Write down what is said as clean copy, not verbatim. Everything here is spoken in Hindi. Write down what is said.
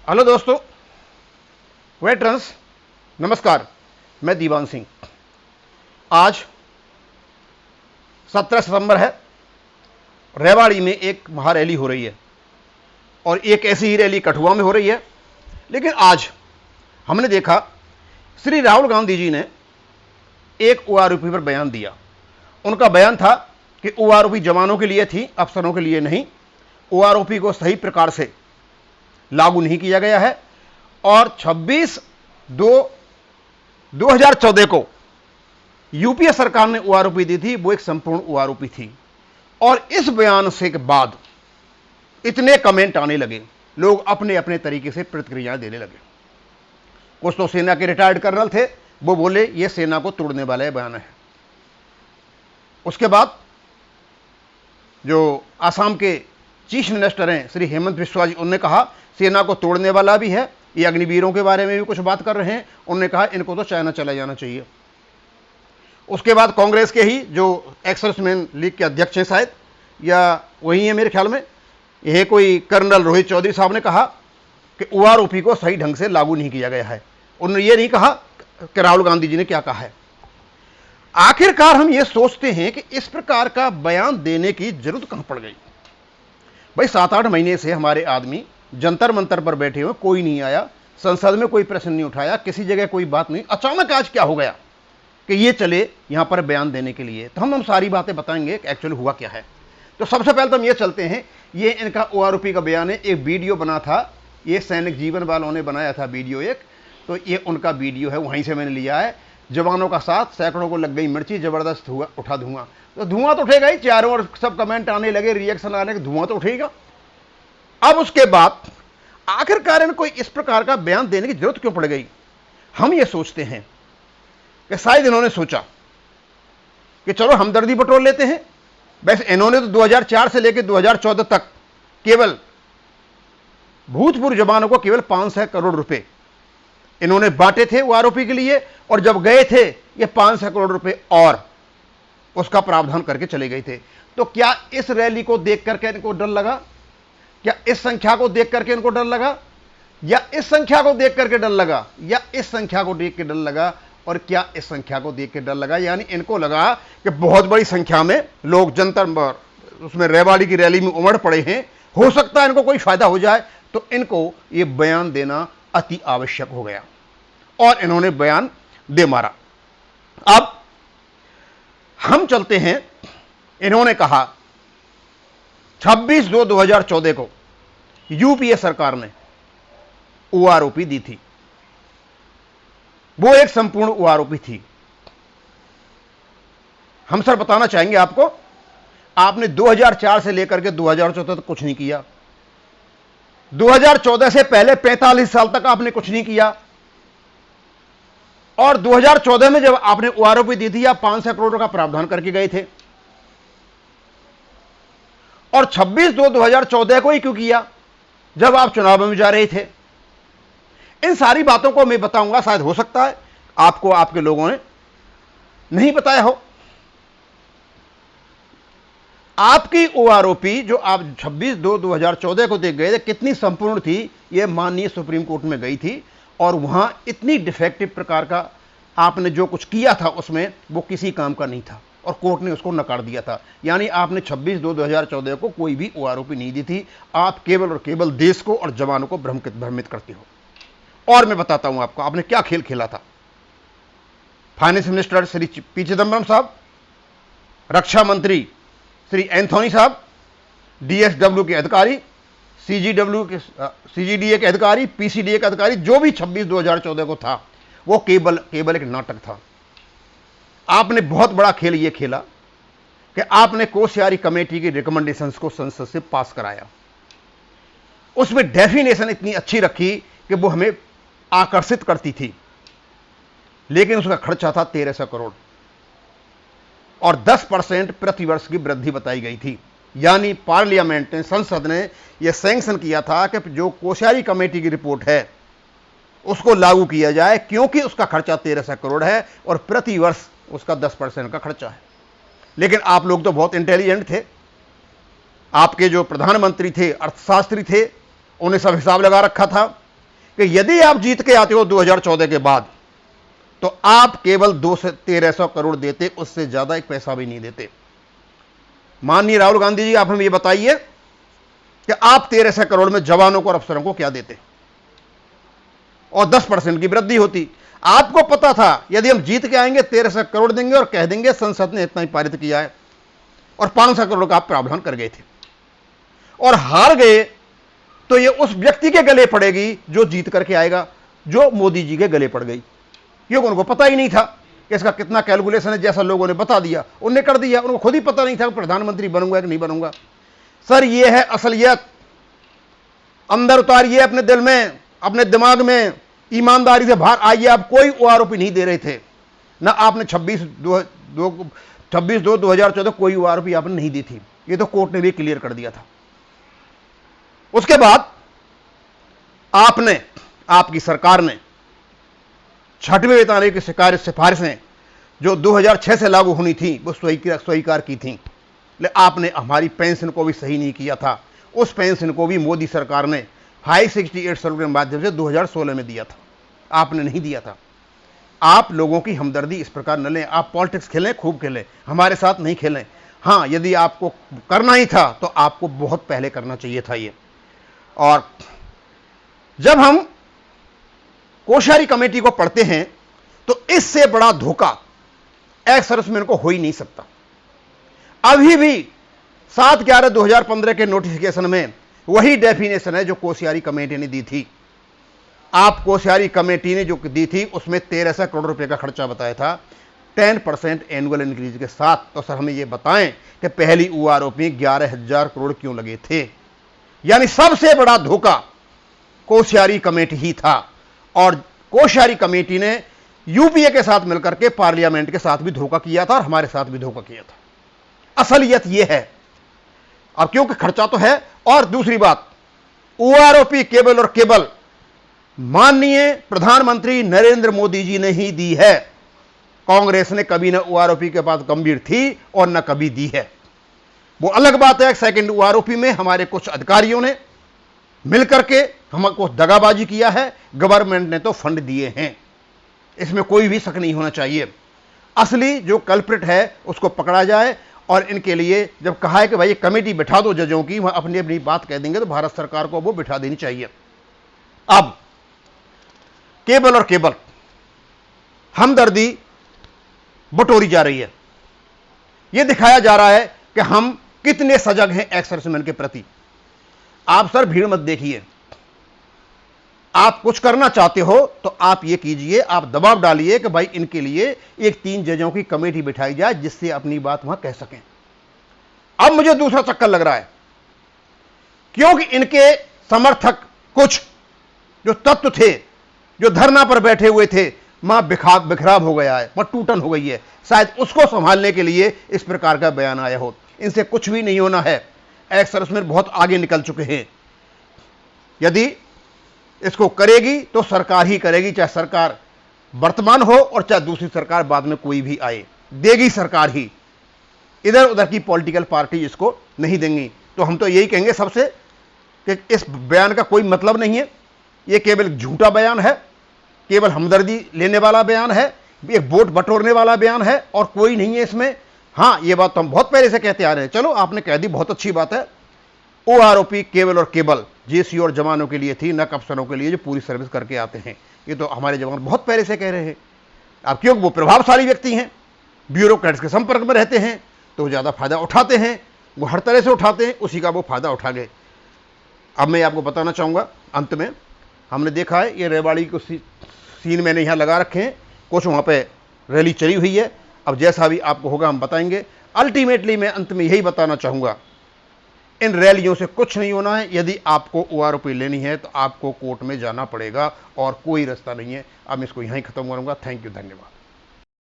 हेलो दोस्तों, वेटरन्स, नमस्कार। मैं दीवान सिंह। आज 17 सितंबर है। रेवाड़ी में एक महारैली हो रही है और एक ऐसी ही रैली कठुआ में हो रही है। लेकिन आज हमने देखा श्री राहुल गांधी जी ने एक ओआरओपी पर बयान दिया। उनका बयान था कि ओआरओपी जवानों के लिए थी, अफसरों के लिए नहीं। ओआरओपी को सही प्रकार से लागू नहीं किया गया है और 26/2/2014 को यूपीए सरकार ने ओआरओपी दी थी, वो एक संपूर्ण ओआरओपी थी। और इस बयान से के बाद इतने कमेंट आने लगे, लोग अपने अपने तरीके से प्रतिक्रियाएं देने लगे। कुछ तो सेना के रिटायर्ड कर्नल थे, वो बोले ये सेना को तोड़ने वाला बयान है। उसके बाद जो आसाम के चीफ मिनिस्टर हैं श्री हेमंत बिस्वा जी, उन्होंने कहा सेना को तोड़ने वाला भी है, ये अग्निवीरों के बारे में भी कुछ बात कर रहे हैं। उन्होंने कहा इनको तो चाइना चला जाना चाहिए। उसके बाद कांग्रेस के ही जो एक्स-सर्विसमैन लीग के अध्यक्ष हैं, शायद या वही है मेरे ख्याल में, यह कोई कर्नल रोहित चौधरी साहब ने कहा कि ओआरओपी को सही ढंग से लागू नहीं किया गया है। उन्होंने ये नहीं कहा कि राहुल गांधी जी ने क्या कहा है। आखिरकार हम ये सोचते हैं कि इस प्रकार का बयान देने की जरूरत कहां पड़ गई। भाई 7-8 महीने से हमारे आदमी जंतर मंतर पर बैठे हुए, कोई नहीं आया, संसद में कोई प्रश्न नहीं उठाया, किसी जगह कोई बात नहीं। अचानक आज क्या हो गया कि ये चले यहां पर बयान देने के लिए। तो हम सारी बातें बताएंगे कि एक्चुअली हुआ क्या है। तो सबसे पहले तो हम ये चलते हैं, ये इनका ओआरओपी का बयान है। एक वीडियो बना था, ये सैनिक जीवन वालों ने बनाया था वीडियो एक, तो ये उनका वीडियो है, वहीं से मैंने लिया है। जवानों का साथ, सैकड़ों को लग गई मिर्ची, जबरदस्त हुआ, उठा धुआं। तो धुआं तो उठेगा ही, चारों ओर सब कमेंट आने लगे, रिएक्शन आने लगे, धुआं तो उठेगा। अब उसके बाद आखिरकार इनको इस प्रकार का बयान देने की जरूरत क्यों पड़ गई। हम ये सोचते हैं कि शायद इन्होंने सोचा कि चलो हमदर्दी बटोर लेते हैं। वैसे इन्होंने तो 2004 से लेकर 2014 तक केवल भूतपूर्व जवानों को केवल 500 करोड़ रुपए इन्होंने बांटे थे ओआरओपी के लिए, और जब गए थे ये 500 करोड़ रुपए और उसका प्रावधान करके चले गए थे। तो क्या इस रैली को देख करके इनको डर लगा? क्या इस संख्या को देख करके इनको डर लगा, या इस संख्या को देख करके डर लगा, या इस संख्या को देख के डर लगा? और क्या इस संख्या को देख के डर लगा, यानी इनको लगा कि बहुत बड़ी संख्या में लोग जंतर उसमें रेवाड़ी की रैली में उमड़ पड़े हैं, हो सकता है इनको कोई फायदा हो जाए, तो इनको यह बयान देना अति आवश्यक हो गया और इन्होंने बयान दे मारा। अब हम चलते हैं, इन्होंने कहा 26/2/2014 को यूपीए सरकार ने ओआरओपी दी थी, वो एक संपूर्ण ओआरओपी थी। हम सर बताना चाहेंगे आपको, आपने 2004 से लेकर के 2014 तक कुछ नहीं किया। 2014 से पहले 45 साल तक आपने कुछ नहीं किया, और 2014 में जब आपने ओआरओपी दी थी, आप 500 करोड़ का प्रावधान करके गए थे। और 26/2/2014 को ही क्यों किया, जब आप चुनाव में जा रहे थे? इन सारी बातों को मैं बताऊंगा। शायद हो सकता है आपको, आपके लोगों ने नहीं बताया हो। आपकी ओआरओपी जो आप 26/2/2014 को देख गए थे, कितनी संपूर्ण थी, यह माननीय सुप्रीम कोर्ट में गई थी, और वहां इतनी डिफेक्टिव प्रकार का आपने जो कुछ किया था उसमें वो किसी काम का नहीं था, और कोर्ट ने उसको नकार दिया था। यानी आपने 26/2/2014 को कोई भी ओआरओपी नहीं दी थी। आप केवल और केवल देश को और जवानों को भ्रमित करते हो। और मैं बताता हूं आपको आपने क्या खेल खेला था। Finance minister Shri P Chidambaram साहब, रक्षा मंत्री श्री एंथोनी साहब, डीएसडब्ल्यू के अधिकारी, सीजीडीए के अधिकारी, पीसीडीए के अधिकारी, जो भी 26/2/2014 को था, वो केवल एक नाटक था। आपने बहुत बड़ा खेल यह खेला कि आपने कोश्यारी कमेटी की रिकमेंडेशंस को संसद से पास कराया। उसमें डेफिनेशन इतनी अच्छी रखी कि वो हमें आकर्षित करती थी, लेकिन उसका खर्चा था 1300 करोड़ और 10% प्रति वर्ष की वृद्धि बताई गई थी। यानी पार्लियामेंट ने, संसद ने यह सैंक्शन किया था कि जो कोश्यारी कमेटी की रिपोर्ट है उसको लागू किया जाए, क्योंकि उसका खर्चा 1300 करोड़ है और प्रति वर्ष उसका 10% का खर्चा है। लेकिन आप लोग तो बहुत इंटेलिजेंट थे। आपके जो प्रधानमंत्री थे, अर्थशास्त्री थे, उन्हें सब हिसाब लगा रखा था कि यदि आप जीत के आते हो 2014 के बाद तो आप केवल 200 से 1300 करोड़ देते, उससे ज्यादा एक पैसा भी नहीं देते। माननीय राहुल गांधी जी, आप हमें यह बताइए कि आप 1300 करोड़ में जवानों को और अफसरों को क्या देते और 10% की वृद्धि होती। आपको पता था यदि हम जीत के आएंगे 1300 करोड़ देंगे और कह देंगे संसद ने इतना ही पारित किया है, और 500 करोड़ का आप प्रावधान कर गए थे और हार गए, तो ये उस व्यक्ति के गले पड़ेगी जो जीत करके आएगा, जो मोदी जी के गले पड़ गई, क्योंकि उनको पता ही नहीं था कि इसका कितना कैलकुलेशन है। जैसा लोगों ने बता दिया उनने कर दिया, उनको खुद ही पता नहीं था कि प्रधानमंत्री बनूंगा कि नहीं बनूंगा। सर, ये है असलियत। अंदर उतारिए अपने दिल में, अपने दिमाग में, ईमानदारी से बाहर आइए। आप कोई ओआरओपी नहीं दे रहे थे ना, आपने 26/2/2014 कोई ओआरओपी आपने नहीं दी थी, ये तो कोर्ट ने भी क्लियर कर दिया था। उसके बाद आपने, आपकी सरकार ने 6वें वेतन आयोग की सिफारिशें जो 2006 से लागू होनी थी वो स्वीकार की थी, लेकिन आपने हमारी पेंशन को भी सही नहीं किया था। उस पेंशन को भी मोदी सरकार ने 568 सैलरी के माध्यम से 2016 में दिया था, आपने नहीं दिया था। आप लोगों की हमदर्दी इस प्रकार न लें। आप पॉलिटिक्स खेलें, खूब खेलें, हमारे साथ नहीं खेलें। हाँ, यदि आपको करना ही था तो आपको बहुत पहले करना चाहिए था ये। और जब हम कोश्यारी कमेटी को पढ़ते हैं तो इससे बड़ा धोखा एक्स सर्विसमैन को हो ही नहीं सकता। अभी भी 7/11/2015 के नोटिफिकेशन में वही डेफिनेशन है जो कोश्यारी कमेटी ने दी थी। आप कोश्यारी कमेटी ने जो दी थी उसमें 1300 करोड़ रुपए का खर्चा बताया था 10% एनुअल इंक्रीज के साथ। तो सर हमें यह बताएं कि पहली ओआरओपी 11,000 करोड़ क्यों लगे थे? यानी सबसे बड़ा धोखा कोश्यारी कमेटी ही था, और कोश्यारी कमेटी ने यूपीए के साथ मिलकर के पार्लियामेंट के साथ भी धोखा किया था और हमारे साथ भी धोखा किया था। असलियत यह है। अब क्योंकि खर्चा तो है, और दूसरी बात, ओआरओपी केवल और केवल माननीय प्रधानमंत्री नरेंद्र मोदी जी ने ही दी है। कांग्रेस ने कभी न ओआरओपी के पास गंभीर थी और न कभी दी है। वो अलग बात है, सेकंड ओआरओपी में हमारे कुछ अधिकारियों ने मिलकर के हमको दगाबाजी किया है, गवर्नमेंट ने तो फंड दिए हैं, इसमें कोई भी शक नहीं होना चाहिए। असली जो कल्प्रिट है उसको पकड़ा जाए, और इनके लिए जब कहा है कि भाई कमेटी बिठा दो जजों की, वहां अपनी अपनी बात कह देंगे, तो भारत सरकार को वो बिठा देनी चाहिए। अब केवल और केवल हमदर्दी बटोरी जा रही है, यह दिखाया जा रहा है कि हम कितने सजग हैं एक्स सर्विसमैन के प्रति। आप सर भीड़ मत देखिए, आप कुछ करना चाहते हो तो आप ये कीजिए, आप दबाव डालिए कि भाई इनके लिए एक 3 जजों की कमेटी बिठाई जाए जिससे अपनी बात वहां कह सकें। अब मुझे दूसरा चक्कर लग रहा है, क्योंकि इनके समर्थक कुछ जो तत्व थे जो धरना पर बैठे हुए थे, वहां बिखराव हो गया है, वहां टूटन हो गई है, शायद उसको संभालने के लिए इस प्रकार का बयान आया हो। इनसे कुछ भी नहीं होना है, एक्स सर्विसमैन बहुत आगे निकल चुके हैं। यदि इसको करेगी तो सरकार ही करेगी, चाहे सरकार वर्तमान हो और चाहे दूसरी सरकार बाद में कोई भी आए, देगी सरकार ही। इधर उधर की पॉलिटिकल पार्टी इसको नहीं देंगी। तो हम तो यही कहेंगे सबसे कि इस बयान का कोई मतलब नहीं है, यह केवल झूठा बयान है, केवल हमदर्दी लेने वाला बयान है, एक वोट बटोरने वाला बयान है, और कोई नहीं है इसमें। हाँ, यह बात तो हम बहुत पहले से कहते आ रहे हैं, चलो आपने कह दी, बहुत अच्छी बात है। ओआरओपी केवल और केवल जेसी और जवानों के लिए थी, न अफसरों के लिए जो पूरी सर्विस करके आते हैं। ये तो हमारे जवान बहुत पहले से कह रहे हैं। अब क्योंकि वो प्रभावशाली व्यक्ति हैं, ब्यूरोक्रेट्स के संपर्क में रहते हैं, तो ज़्यादा फायदा उठाते हैं, वो हर तरह से उठाते हैं, उसी का वो फायदा उठा गए। अब मैं आपको बताना चाहूँगा अंत में, हमने देखा है ये रेवाड़ी को सीन मैंने यहाँ लगा रखे हैं, कुछ वहाँ पे रैली चली हुई है। अब जैसा भी आपको होगा हम बताएंगे। अल्टीमेटली मैं अंत में यही बताना चाहूँगा, इन रैलियों से कुछ नहीं होना है। यदि आपको ओआरओपी लेनी है तो आपको कोर्ट में जाना पड़ेगा, और कोई रास्ता नहीं है। अब मैं इसको यहीं ख़त्म करूँगा। थैंक यू, धन्यवाद।